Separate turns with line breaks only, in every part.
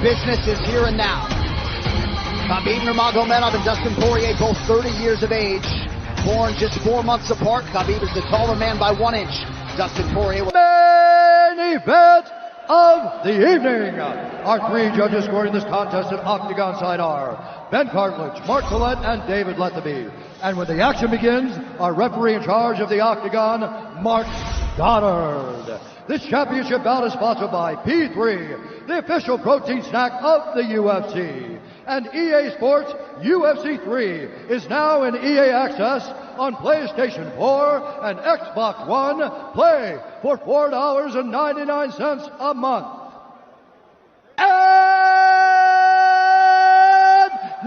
business is here and now. Khabib Nurmagomedov and Dustin Porier, both 30 years of age, born just 4 months apart. Khabib is the taller man by 1 inch. Dustin Porier.
Main event of the evening. Our 3 judges scoring this contest at Octagon side are Ben Cartledge, Mark Collette, and David Lethaby. And when the action begins, our referee in charge of the Octagon, Mark Goddard. This championship bout is sponsored by P3, the official protein snack of the UFC. And EA Sports UFC 3 is now in EA Access on PlayStation 4 and Xbox One. Play for $4.99 a month. And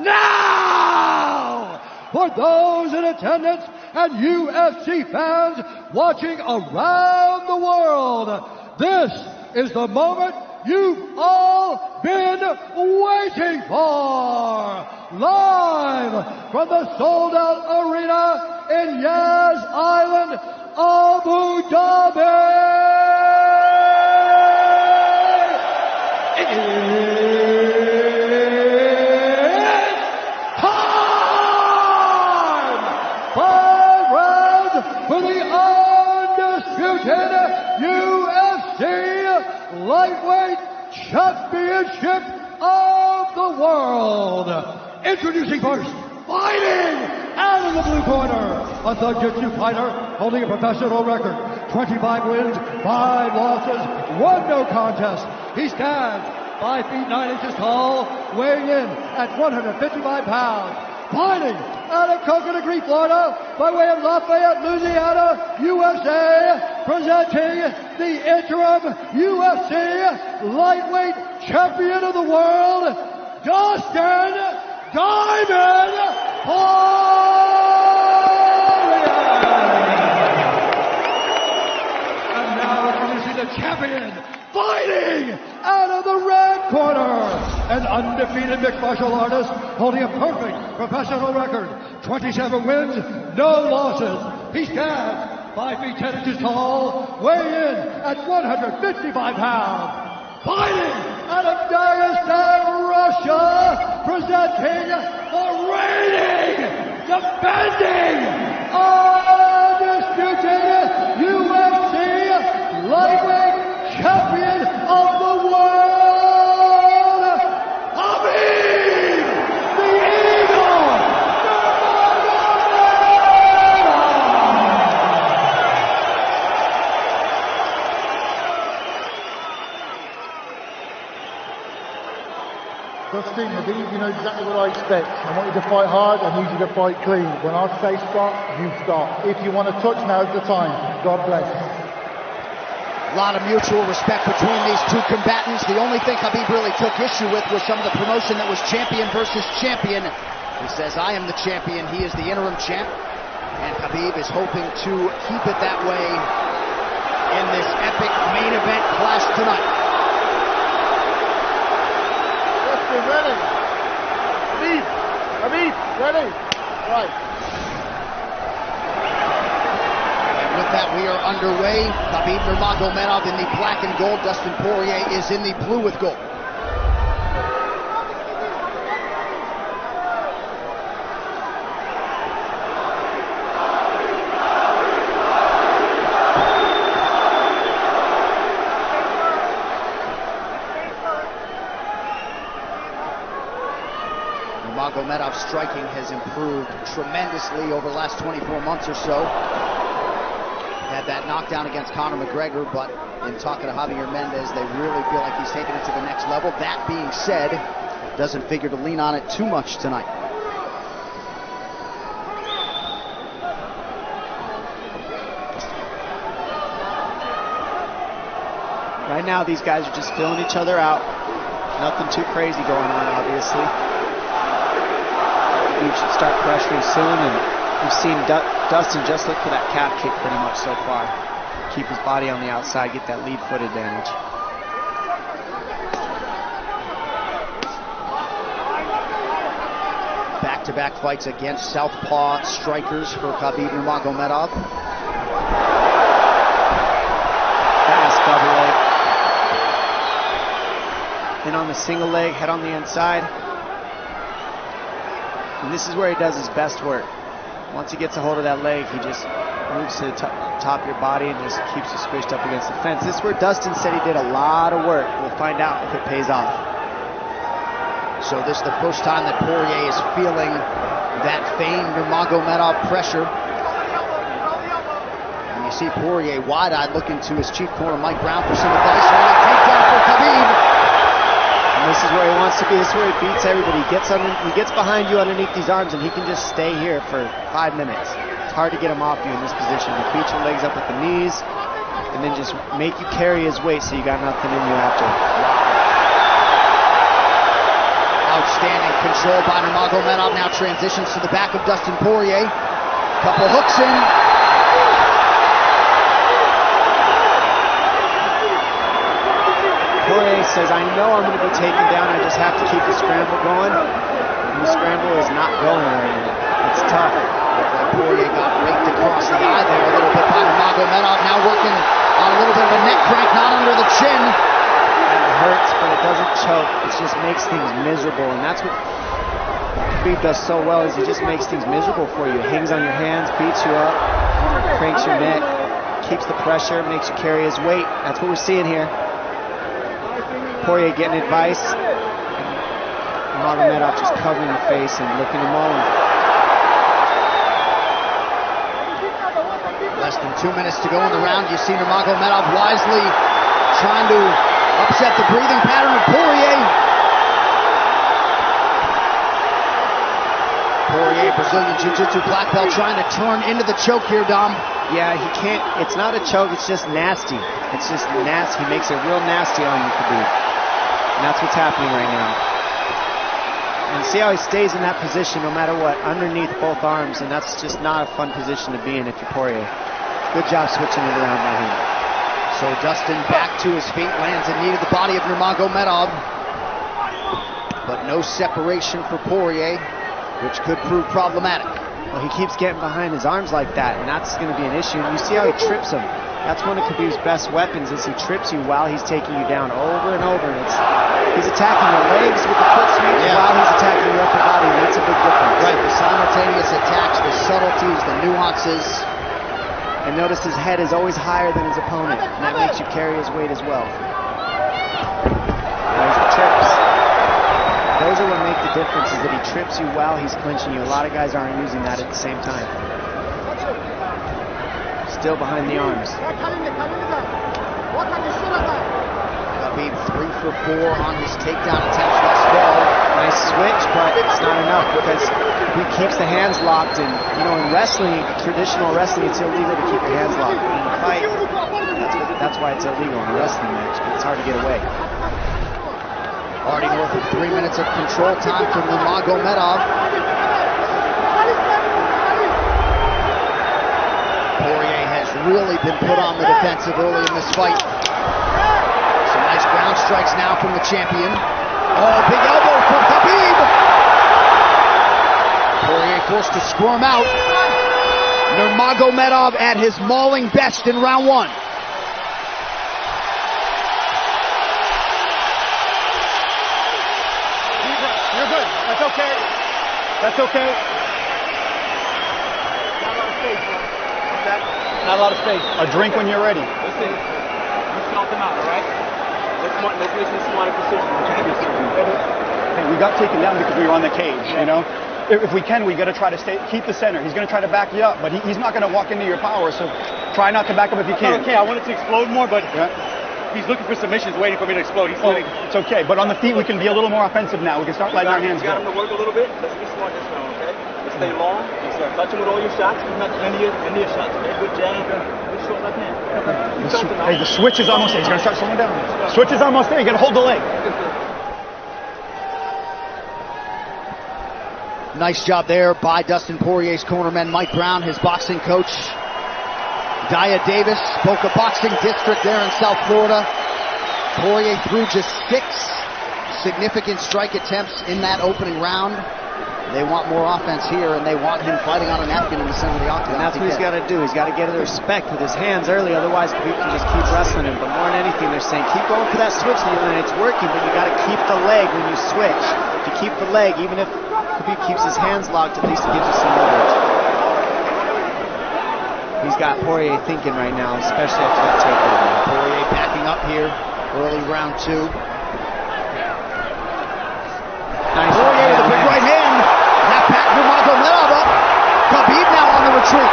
now, for those in attendance and UFC fans watching around the world, this is the moment you've all been waiting for. Live from the sold-out arena in Yas Island, Abu Dhabi. For the undisputed UFC Lightweight Championship of the World. Introducing first, fighting out of the blue corner, a Thug-Jitsu fighter holding a professional record, 25 wins, 5 losses, 1 no contest. He stands 5 feet 9 inches tall, weighing in at 155 pounds. Fighting out of Coconut Creek, Florida, by way of Lafayette, Louisiana, USA, presenting the interim UFC Lightweight Champion of the World, Dustin Diamond Porier. And now introducing the champion, fighting out of the red corner, an undefeated mixed martial artist holding a perfect professional record, 27 wins, no losses. He stands 5 feet 10 inches tall, weighing in at 155 pounds. Fighting out of Dagestan, Russia, presenting the reigning, defending, undisputed UFC Lightweight Champion of the World, Khabib, the Eagle,
Dustin, Khabib, you know exactly what I expect. I want you to fight hard, I need you to fight clean. When I say stop, you stop. If you want to touch, now's the time. God bless.
A lot of mutual respect between these two combatants. The only thing Khabib really took issue with was some of the promotion that was champion versus champion. He says, I am the champion, he is the interim champ. And Khabib is hoping to keep it that way in this epic main event clash tonight.
Dustin, ready? Khabib, ready? Right.
With that, we are underway. Khabib Nurmagomedov in the black and gold. Dustin Porier is in the blue with gold. Nurmagomedov's striking has improved tremendously over the last 24 months or so. Had that knockdown against Conor McGregor, but in talking to Javier Mendez, they really feel like he's taking it to the next level. That being said, doesn't figure to lean on it too much tonight.
Right now, these guys are just filling each other out. Nothing too crazy going on, obviously. We should start pressuring soon, and we've seen Dustin just look for that calf kick pretty much so far. Keep his body on the outside, get that lead foot advantage.
Back-to-back fights against southpaw strikers for Khabib Nurmagomedov.
Fast double leg. in on the single leg, head on the inside. And this is where he does his best work. Once he gets a hold of that leg, he just moves to the top of your body and just keeps you squished up against the fence. This is where Dustin said he did a lot of work. We'll find out if it pays off.
So this is the first time that Porier is feeling that famed Nurmagomedov pressure. And you see Porier wide-eyed looking to his chief corner, Mike Brown, for some advice. Early takedown for Khabib.
And this is where he wants to be. This is where he beats everybody. He gets behind you underneath these arms, and he can just stay here for 5 minutes. It's hard to get him off you in this position. You beat your legs up with the knees, and then just make you carry his weight so you got nothing in you after.
Outstanding control by Nurmagomedov. Now transitions to the back of Dustin Porier. Couple hooks in.
Porier says, I know I'm going to be taken down. I just have to keep the scramble going. And the scramble is not going right now. It's tough.
Porier got raked across the eye there a little bit by Nurmagomedov. Now working on a little bit of a neck crank, not under the chin.
It hurts, but it doesn't choke. It just makes things miserable, and that's what Khabib does so well, is he just makes things miserable for you. Hangs on your hands, beats you up, cranks your neck, keeps the pressure, makes you carry his weight. That's what we're seeing here. Porier getting advice, and Nurmagomedov just covering the face and looking to moan.
Less than 2 minutes to go in the round. You see Nurmagomedov wisely trying to upset the breathing pattern of Porier. Porier, Brazilian Jiu-Jitsu black belt, trying to turn into the choke here, Dom.
Yeah, he can't. It's not a choke. It's just nasty. It's just nasty. He makes it real nasty on you, Khabib. And that's what's happening right now. And see how he stays in that position no matter what, underneath both arms, and that's just not a fun position to be in if you're Porier. Good job switching it around by him.
So Dustin back to his feet, lands in knee to the body of Nurmagomedov. But no separation for Porier, which could prove problematic.
Well, he keeps getting behind his arms like that, and that's going to be an issue. And you see how he trips him. That's one of Khabib's best weapons, is he trips you while he's taking you down over and over. And he's attacking your legs with the foot sweep while he's attacking your upper body, and that's a big difference.
Right, the simultaneous attacks, the subtleties, the nuances.
And notice his head is always higher than his opponent, and that makes you carry his weight as well. There's the trips. Those are what make the difference, is that he trips you while he's clinching you. A lot of guys aren't using that at the same time. Still behind the arms.
Khabib 3 for 4 on his takedown attempts thus far.
Nice switch, but it's not enough because he keeps the hands locked. And you know, in wrestling, traditional wrestling, it's illegal to keep your hands locked. In a fight, that's why it's illegal in a wrestling match. But it's hard to get away.
Already north of 3 minutes of control time from Nurmagomedov. Porier has really been put on the defensive early in this fight. Some nice ground strikes now from the champion. Oh, big elbow from Khabib. Porier forced to squirm out. Nurmagomedov at his mauling best in round 1.
You're good. That's okay. That's okay. Not a lot of space. A drink when you're ready.
Listen, you felt him out, all right? Let's make some smart decisions.
Hey, we got taken down because we were on the cage, you know? If we can, we got to try to keep the center. He's going to try to back you up, but he's not going to walk into your power, so try not to back up if you can.
Okay, I wanted to explode more, but he's looking for submissions, waiting for me to explode.
It's okay, but on the feet, we can be a little more offensive now. We can start letting our hands go.
You got him to work a little bit. Let's be smart this round, okay? Let's stay long. Let's start touching with all your shots. He's not any of your shots, okay? Good jab, good short left hand.
Hey, the switch is almost there. He's going to start slowing down. Switch is almost there. You got to hold the leg.
Nice job there by Dustin Porier's cornerman, Mike Brown, his boxing coach. Daya Davis, Boca Boxing District there in South Florida. Porier threw just 6 significant strike attempts in that opening round. They want more offense here, and they want him fighting on a napkin in the center of the octagon.
And that's what he's got to do. He's got to get the respect with his hands early, otherwise Khabib can just keep wrestling him. But more than anything, they're saying keep going for that switch, and it's working, but you got to keep the leg when you switch. To keep the leg, even if Khabib keeps his hands locked, at least it gives you some leverage. He's got Poirier thinking right now, especially after that takedown.
Poirier backing up here, early round 2.
Nice.
Poirier with a big right hand. That back Nurmagomedov up. Khabib now on the retreat.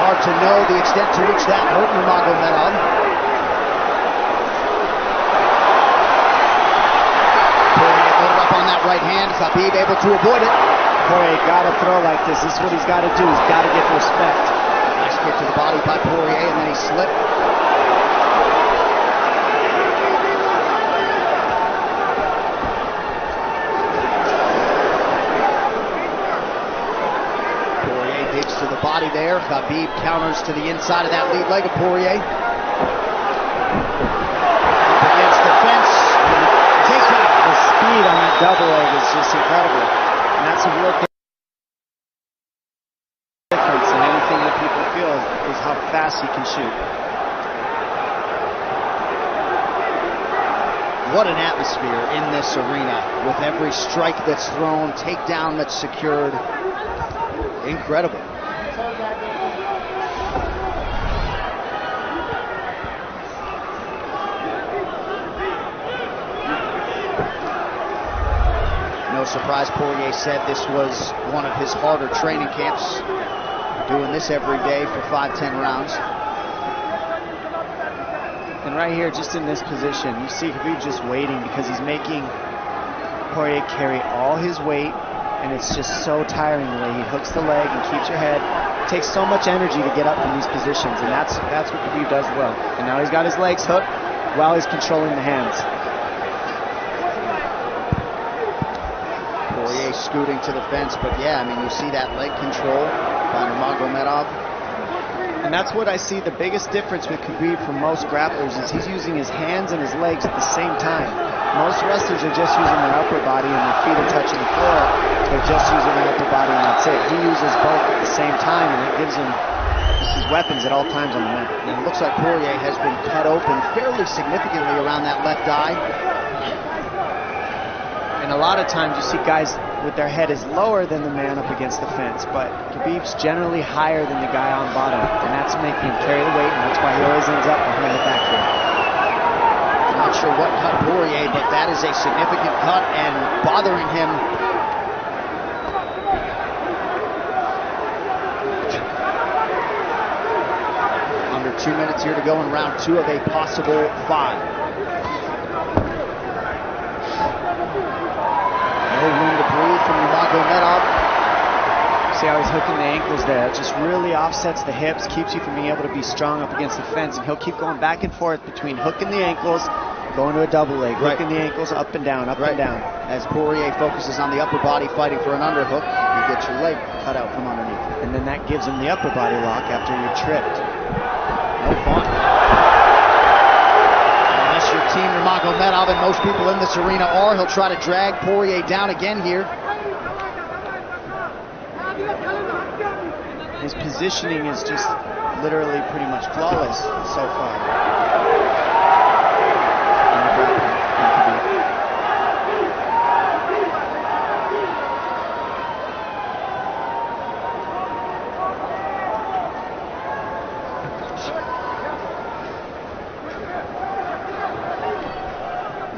Hard to know the extent to which that hurt Nurmagomedov. Poirier loaded up on that right hand. Khabib able to avoid it.
Poirier got to throw like this. This is what he's got to do. He's got to get the respect.
Nice kick to the body by Poirier, and then he slipped. To the body there. Khabib counters to the inside of that lead leg of Poirier. Against the fence. Takedown.
The speed on that double leg is just incredible. And that's a real difference in anything that people feel is how fast he can shoot.
What an atmosphere in this arena with every strike that's thrown, takedown that's secured. Incredible. No surprise, Poirier said this was one of his harder training camps. Doing this every day for 5-10 rounds.
And right here, just in this position, you see Khabib just waiting because he's making Poirier carry all his weight, and it's just so tiring the way he hooks the leg and keeps your head. It takes so much energy to get up in these positions, and that's what Khabib does well. And now he's got his legs hooked while he's controlling the hands.
Poirier scooting to the fence, but yeah, I mean, you see that leg control by Nurmagomedov.
And that's what I see the biggest difference with Khabib from most grapplers is he's using his hands and his legs at the same time. Most wrestlers are just using their upper body and their feet are touching the floor. They're just using their upper body and that's it. He uses both at the same time, and it gives him his weapons at all times on the mat.
And it looks like Poirier has been cut open fairly significantly around that left eye.
And a lot of times you see guys with their head is lower than the man up against the fence, but Khabib's generally higher than the guy on bottom, and that's making him carry the weight, and that's why he always ends up behind the back here.
I'm not sure what cut Poirier, but that is a significant cut and bothering him. Under 2 minutes here to go in round 2 of a possible 5. No room to breathe from Nurmagomedov.
See how he's hooking the ankles there. It just really offsets the hips, keeps you from being able to be strong up against the fence, and he'll keep going back and forth between hooking the ankles, going to a double leg, hooking the ankles up and down, up and down.
As Poirier focuses on the upper body fighting for an underhook, you get your leg cut out from underneath.
And then that gives him the upper body lock after you're tripped.
No fun. Unless you're Team Nurmagomedov, and most people in this arena are, he'll try to drag Poirier down again here.
His positioning is just literally pretty much flawless so far.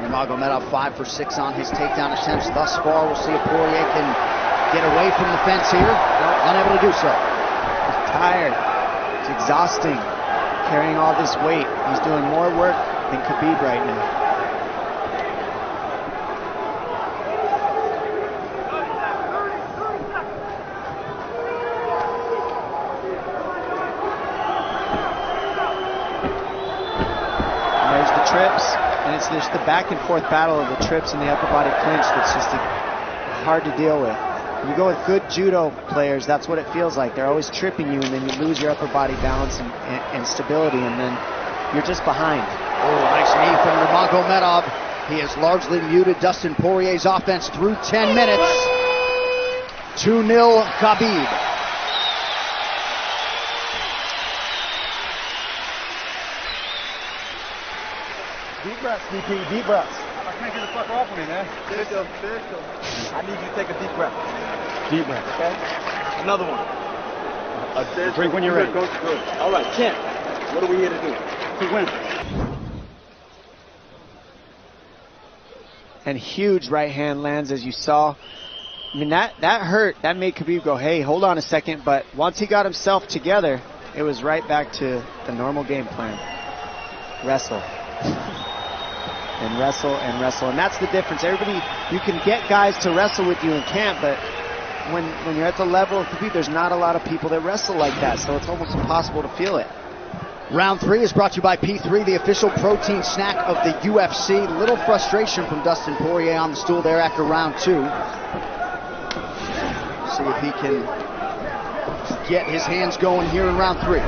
Nurmagomedov 5 for 6 on his takedown attempts thus far. We'll see if Poirier can get away from the fence here. Unable to do so.
He's tired. It's exhausting carrying all this weight. He's doing more work than Khabib right now. And there's the trips, and it's just the back and forth battle of the trips and the upper body clinch that's just hard to deal with. When you go with good judo players, that's what it feels like. They're always tripping you, and then you lose your upper body balance and stability, and then you're just behind.
Oh, nice knee from Nurmagomedov. He has largely muted Dustin Porier's offense through 10 minutes. 2-0 Khabib.
Deep breaths, DP, deep breaths.
I can't get the fuck off of me, man. Seriously. I need you to take a deep breath.
Deep breaths.
Okay? Another one.
Drink when you're ready.
Good. All right, Kent. What are we here to do?
To win.
And huge right hand lands, as you saw. I mean, that hurt. That made Khabib go, hey, hold on a second. But once he got himself together, it was right back to the normal game plan. Wrestle. And wrestle and wrestle. And that's the difference. Everybody, you can get guys to wrestle with you in camp, but when you're at the level of Khabib, there's not a lot of people that wrestle like that. So it's almost impossible to feel it.
Round 3 is brought to you by P3, the official protein snack of the UFC. Little frustration from Dustin Porier on the stool there after round 2. See if he can get his hands going here in round 3.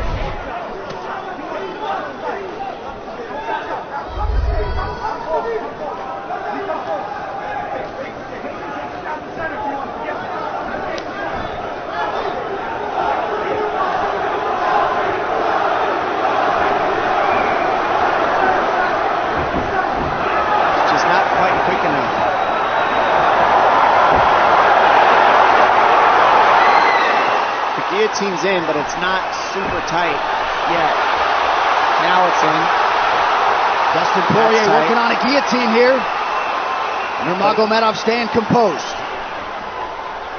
Guillotine's in, but it's not super tight yet. Now it's in.
Dustin Porier working on a guillotine here. Nurmagomedov staying composed.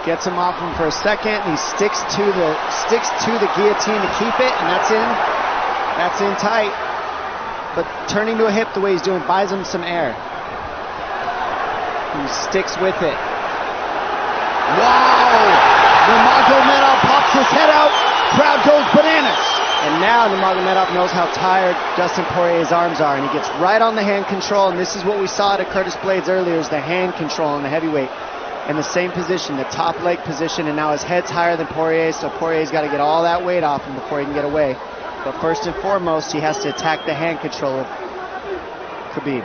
Gets him off him for a second. And he sticks to the guillotine to keep it, and that's in. That's in tight. But turning to a hip the way he's doing buys him some air. He sticks with it.
Wow! Nurmagomedov pops his head out, crowd goes bananas.
And now Nurmagomedov knows how tired Dustin Porier's arms are, and he gets right on the hand control, and this is what we saw at Curtis Blades earlier, is the hand control in the heavyweight. In the same position, the top leg position, and now his head's higher than Poirier, so Poirier's got to get all that weight off him before he can get away. But first and foremost, he has to attack the hand control of Khabib.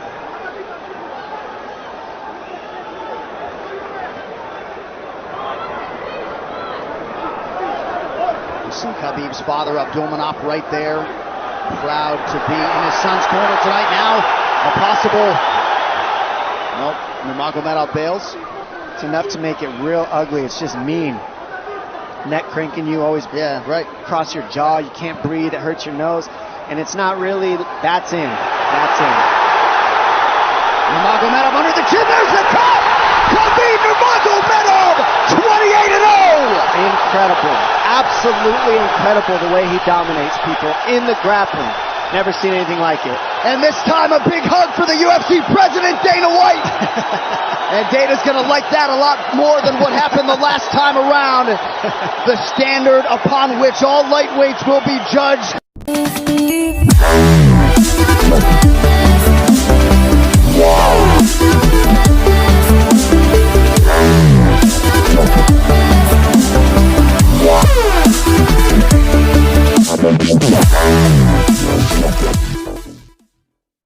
See Khabib's father, Abdulmanap, right there. Proud to be in his son's corner tonight now. A possible... Nope, Nurmagomedov bails.
It's enough to make it real ugly. It's just mean. Neck cranking you, always across your jaw. You can't breathe. It hurts your nose. And it's not really... That's in. That's in.
Nurmagomedov under the chin. There's the cut! Khabib Nurmagomedov, 28-0!
Incredible. Absolutely incredible the way he dominates people in the grappling. Never seen anything like it.
And this time a big hug for the UFC president, Dana White. And Dana's going to like that a lot more than what happened the last time around. The standard upon which all lightweights will be judged.